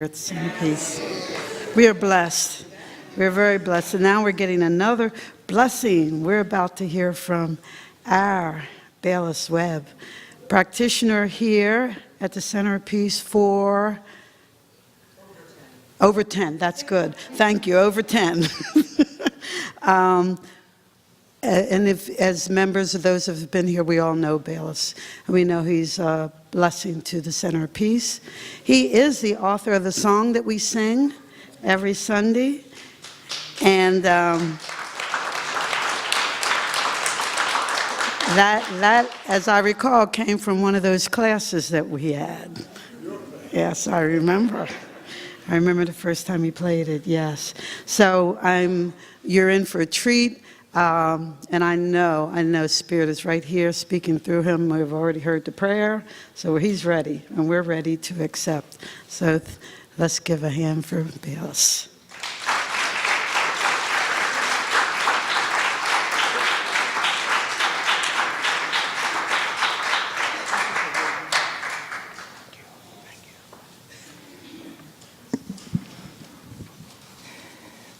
It's in peace. We are blessed. We're very blessed. And now we're getting another blessing. We're about to hear from our Bailus Webb, practitioner here at the Center of Peace for over 10. That's good. Thank you. Over 10. And if, as members of those who have been here, we all know Bailus. We know he's a blessing to the Center of Peace. He is the author of the song that we sing every Sunday. And that, as I recall, came from one of those classes that we had. Yes, I remember. I remember the first time he played it, yes. So you're in for a treat. And I know Spirit is right here speaking through him. We've already heard the prayer, so he's ready, and we're ready to accept. So let's give a hand for Bailus.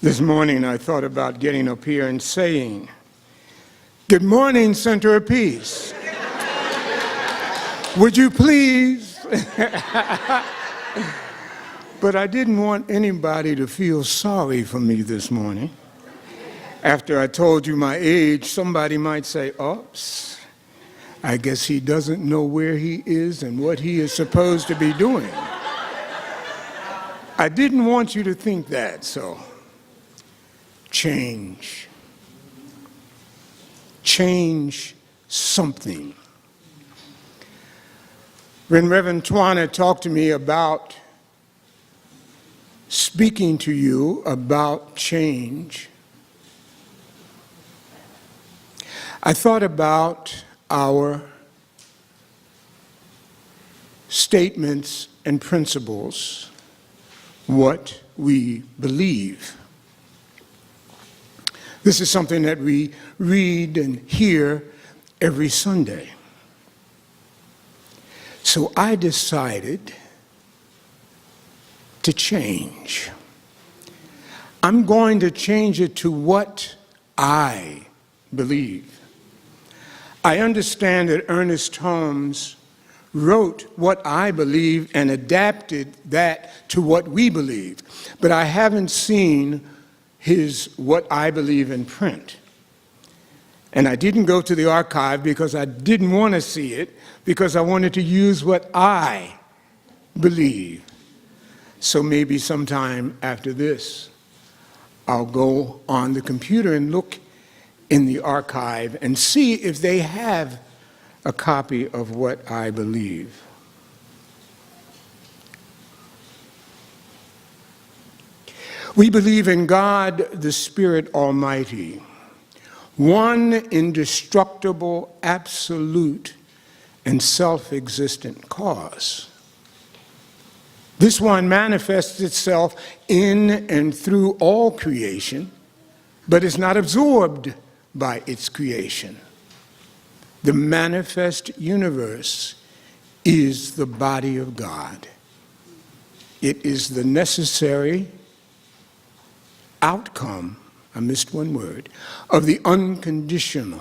This morning I thought about getting up here and saying, "Good morning, Center of Peace. Would you please?" But I didn't want anybody to feel sorry for me this morning. After I told you my age, somebody might say, "Oops, I guess he doesn't know where he is and what he is supposed to be doing." I didn't want you to think that, so change something. When Reverend Twana talked to me about speaking to you about change, I thought about our statements and principles, what we believe. This is something that we read and hear every Sunday. So I decided to change. I'm going to change it to what I believe. I understand that Ernest Holmes wrote what I believe and adapted that to what we believe, but I haven't seen his What I Believe in print. And I didn't go to the archive because I didn't want to see it, because I wanted to use what I believe. So maybe sometime after this, I'll go on the computer and look in the archive and see if they have a copy of What I Believe. We believe in God, the Spirit Almighty, one indestructible, absolute, and self-existent cause. This one manifests itself in and through all creation, but is not absorbed by its creation. The manifest universe is the body of God. It is the necessary outcome, I missed one word, of the unconditional,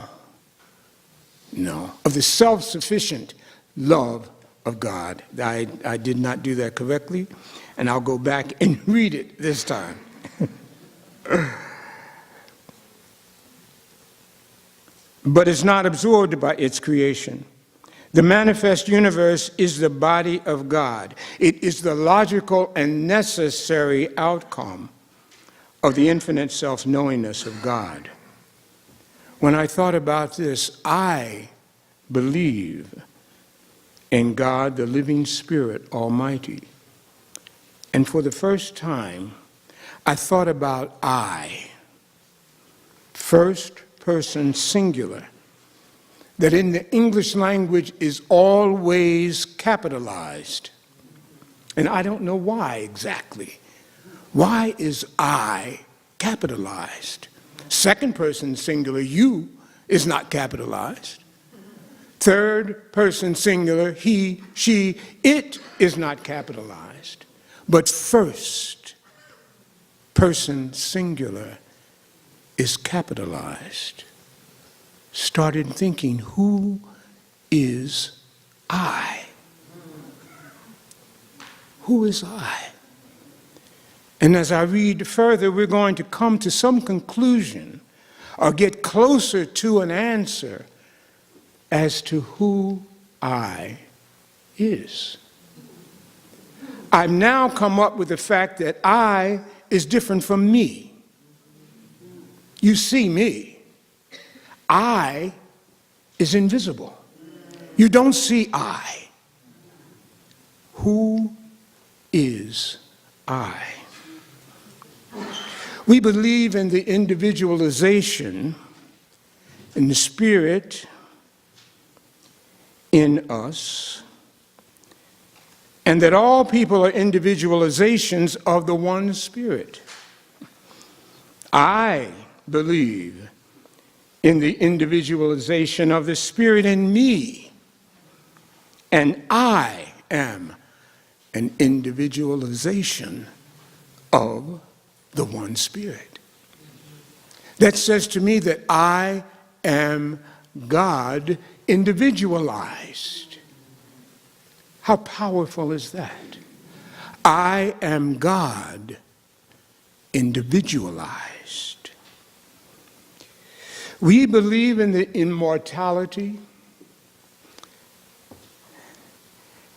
of the self-sufficient love of God. I did not do that correctly, and I'll go back and read it this time. But it's not absorbed by its creation. The manifest universe is the body of God. It is the logical and necessary outcome of the infinite self-knowingness of God. When I thought about this, I believe in God, the living Spirit Almighty. And for the first time, I thought about I, first person singular, that in the English language is always capitalized. And I don't know why exactly. Why is I capitalized? Second person singular, you, is not capitalized. Third person singular, he, she, it is not capitalized. but first person singular is capitalized, started thinking, who is I? Who is I? And as I read further, we're going to come to some conclusion or get closer to an answer as to who I is. I've now come up with the fact that I is different from me. You see me. I is invisible. You don't see I. Who is I? We believe in the individualization in the Spirit in us, and that all people are individualizations of the one Spirit. I believe in the individualization of the Spirit in me, and I am an individualization of the one Spirit. That says to me that I am God individualized. How powerful is that? I am God individualized. We believe in the immortality.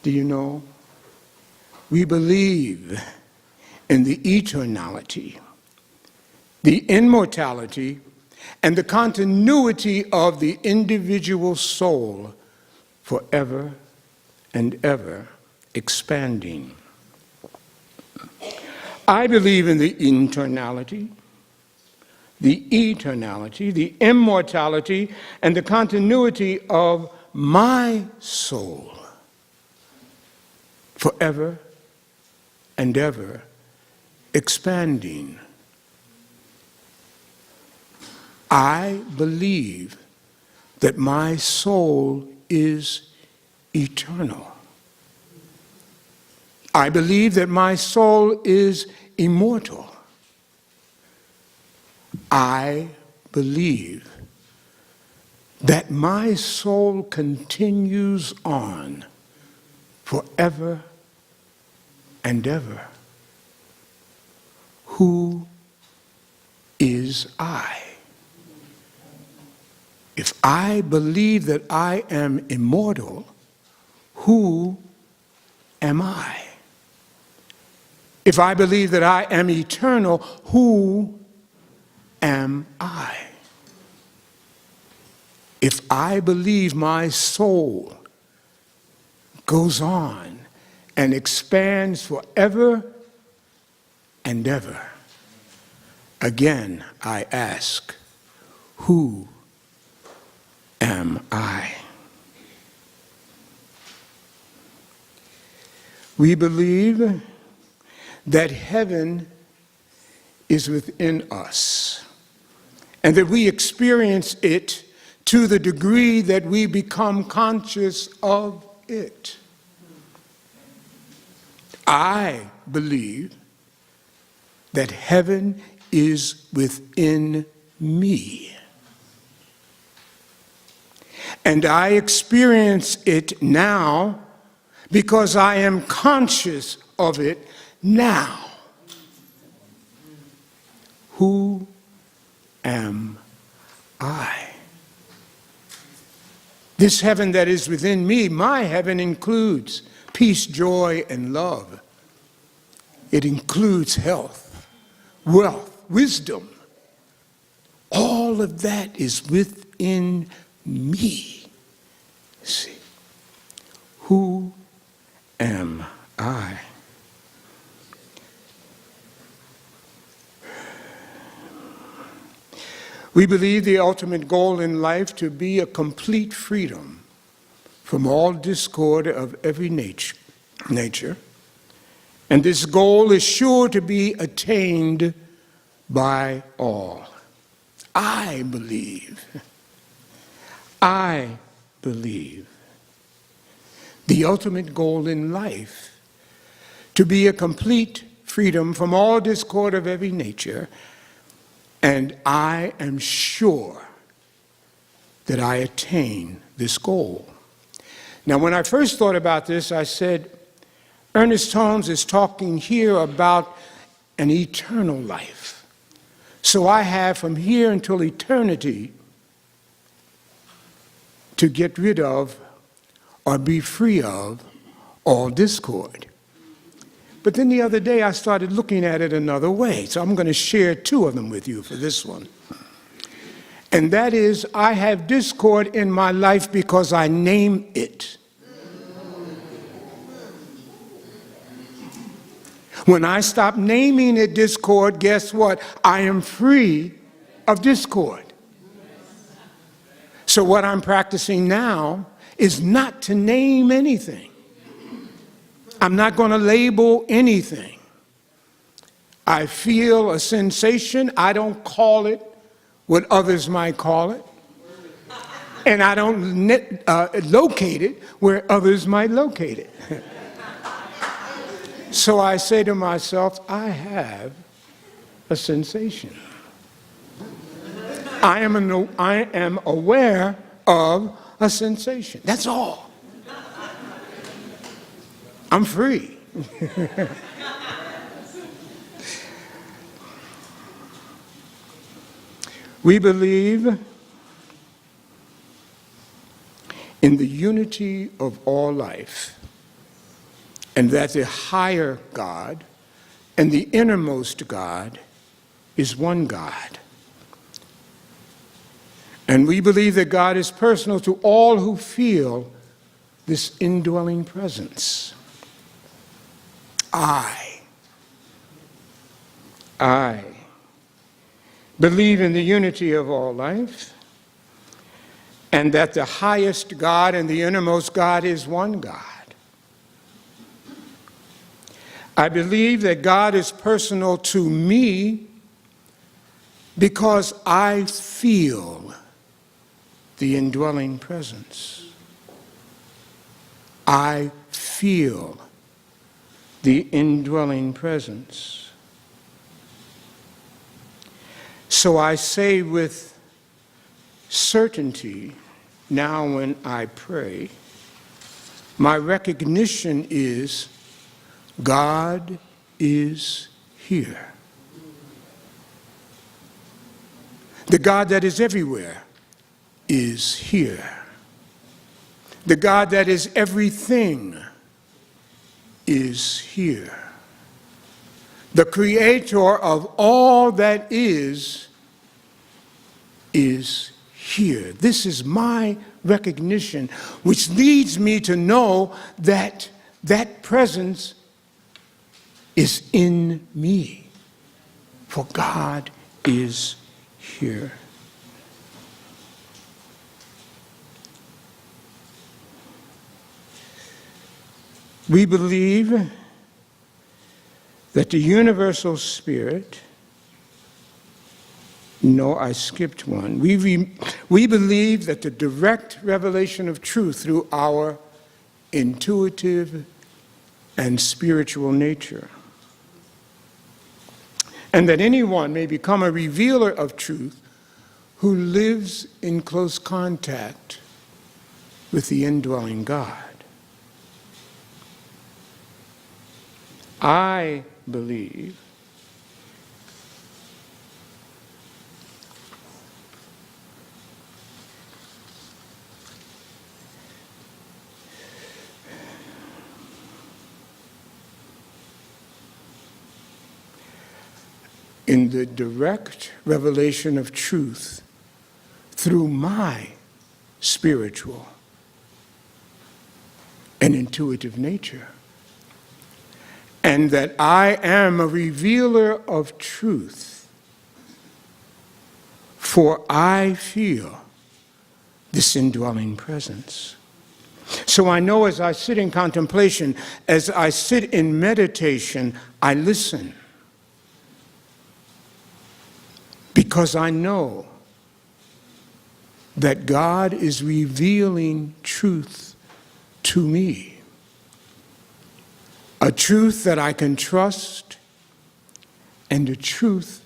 Do you know? We believe in the eternality, the immortality, and the continuity of the individual soul forever and ever expanding. I believe in the internality, the eternality, the immortality, and the continuity of my soul forever and ever expanding. I believe that my soul is eternal. I believe that my soul is immortal. I believe that my soul continues on forever and ever. Who is I? If I believe that I am immortal, who am I? If I believe that I am eternal, who am I? If I believe my soul goes on and expands forever and ever, again I ask, who am I? We believe that heaven is within us, and that we experience it to the degree that we become conscious of it. I believe that heaven is within me, and I experience it now because I am conscious of it now. Who am I? This heaven that is within me, my heaven, includes peace, joy, and love. It includes health, wealth, wisdom. All of that is within me. See, who am I? We believe the ultimate goal in life to be a complete freedom from all discord of every nature. And this goal is sure to be attained by all. I believe the ultimate goal in life to be a complete freedom from all discord of every nature, and I am sure that I attain this goal. Now, when I first thought about this, I said, Ernest Holmes is talking here about an eternal life. So I have from here until eternity to get rid of or be free of all discord. But then the other day I started looking at it another way. So I'm going to share two of them with you for this one. And that is, I have discord in my life because I name it. When I stop naming it discord, guess what? I am free of discord. So what I'm practicing now is not to name anything. I'm not going to label anything. I feel a sensation. I don't call it what others might call it. And I don't locate it where others might locate it. So I say to myself, I have a sensation. I am aware of a sensation. That's all. I'm free. We believe in the unity of all life, and that the higher God and the innermost God is one God. And we believe that God is personal to all who feel this indwelling presence. I believe in the unity of all life, and that the highest God and the innermost God is one God. I believe that God is personal to me because I feel the indwelling presence. I feel the indwelling presence. So I say with certainty now when I pray, my recognition is God is here. The God that is everywhere is here. The God that is everything is here. The creator of all that is here. This is my recognition, which leads me to know that that presence is in me, for God is here. We believe that the universal spirit, no, I skipped one. We believe that the direct revelation of truth through our intuitive and spiritual nature, and that anyone may become a revealer of truth who lives in close contact with the indwelling God. I believe in the direct revelation of truth through my spiritual and intuitive nature, and that I am a revealer of truth, for I feel this indwelling presence. So I know as I sit in contemplation, as I sit in meditation, I listen, because I know that God is revealing truth to me. a truth that I can trust, and a truth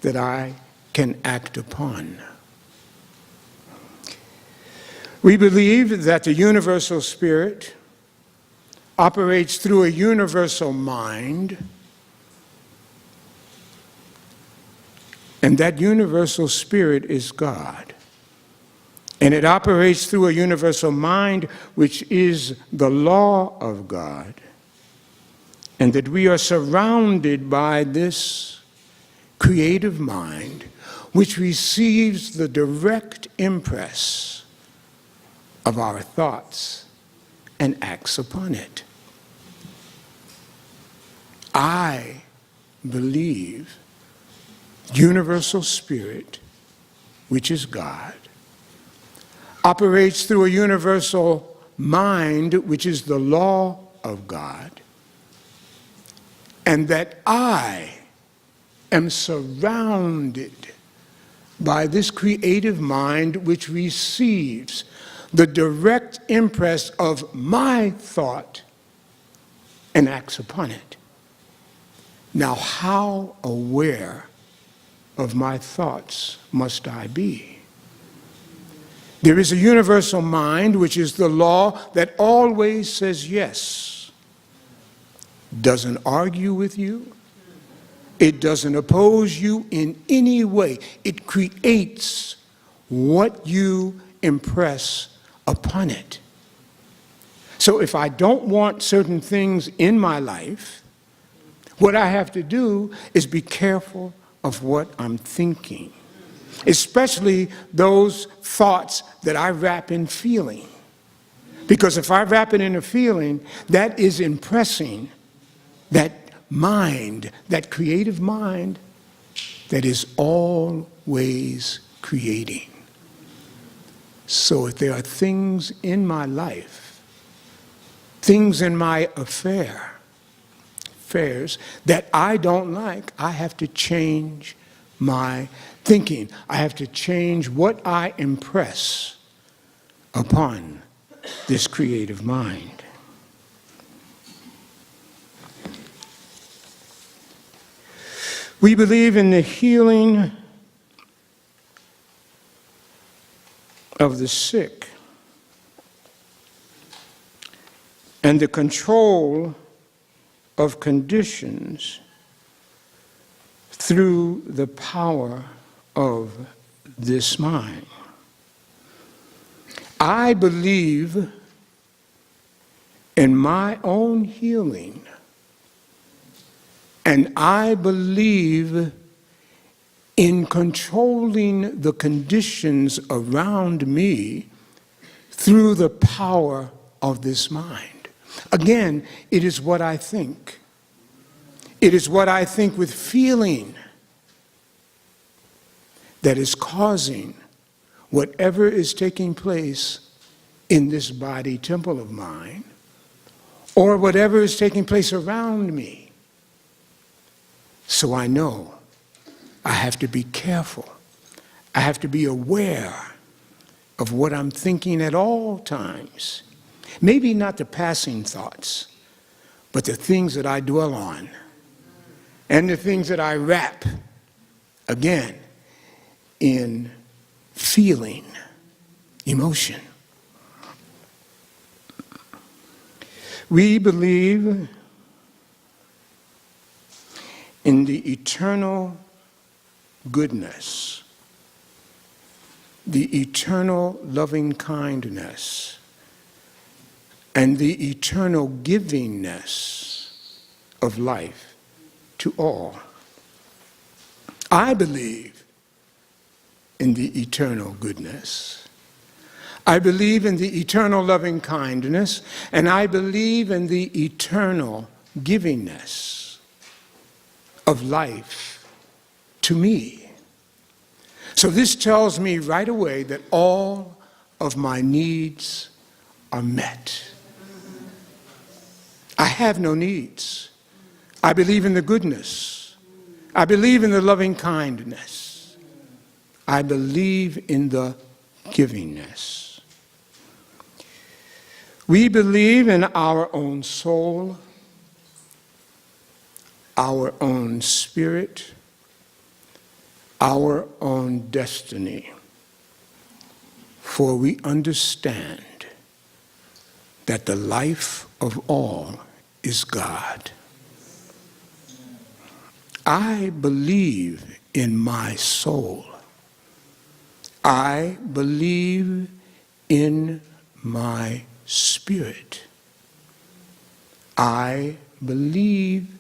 that I can act upon. We believe that the universal spirit operates through a universal mind, and that universal spirit is God. And it operates through a universal mind, which is the law of God. And that we are surrounded by this creative mind, which receives the direct impress of our thoughts and acts upon it. I believe universal spirit, which is God, operates through a universal mind, which is the law of God, and that I am surrounded by this creative mind which receives the direct impress of my thought and acts upon it. Now, how aware of my thoughts must I be? There is a universal mind, which is the law that always says yes, doesn't argue with you, it doesn't oppose you in any way. It creates what you impress upon it. So if I don't want certain things in my life, what I have to do is be careful of what I'm thinking, especially those thoughts that I wrap in feeling. Because if I wrap it in a feeling, that is impressing that mind, that creative mind that is always creating. So if there are things in my life, things in my affairs that I don't like, I have to change my thinking. I have to change what I impress upon this creative mind. We believe in the healing of the sick and the control of conditions through the power of this mind. I believe in my own healing, and I believe in controlling the conditions around me through the power of this mind. Again, it is what I think. It is what I think with feeling that is causing whatever is taking place in this body temple of mine, or whatever is taking place around me. So I know I have to be careful. I have to be aware of what I'm thinking at all times. Maybe not the passing thoughts, but the things that I dwell on and the things that I wrap, again, in feeling, emotion. We believe in the eternal goodness, the eternal loving kindness, and the eternal givingness of life to all. I believe in the eternal goodness. I believe in the eternal loving kindness, and I believe in the eternal givingness of life to me. So this tells me right away that all of my needs are met. I have no needs. I believe in the goodness. I believe in the loving kindness. I believe in the givingness. We believe in our own soul, our own spirit, our own destiny, for we understand that the life of all is God. I believe in my soul. I believe in my spirit. I believe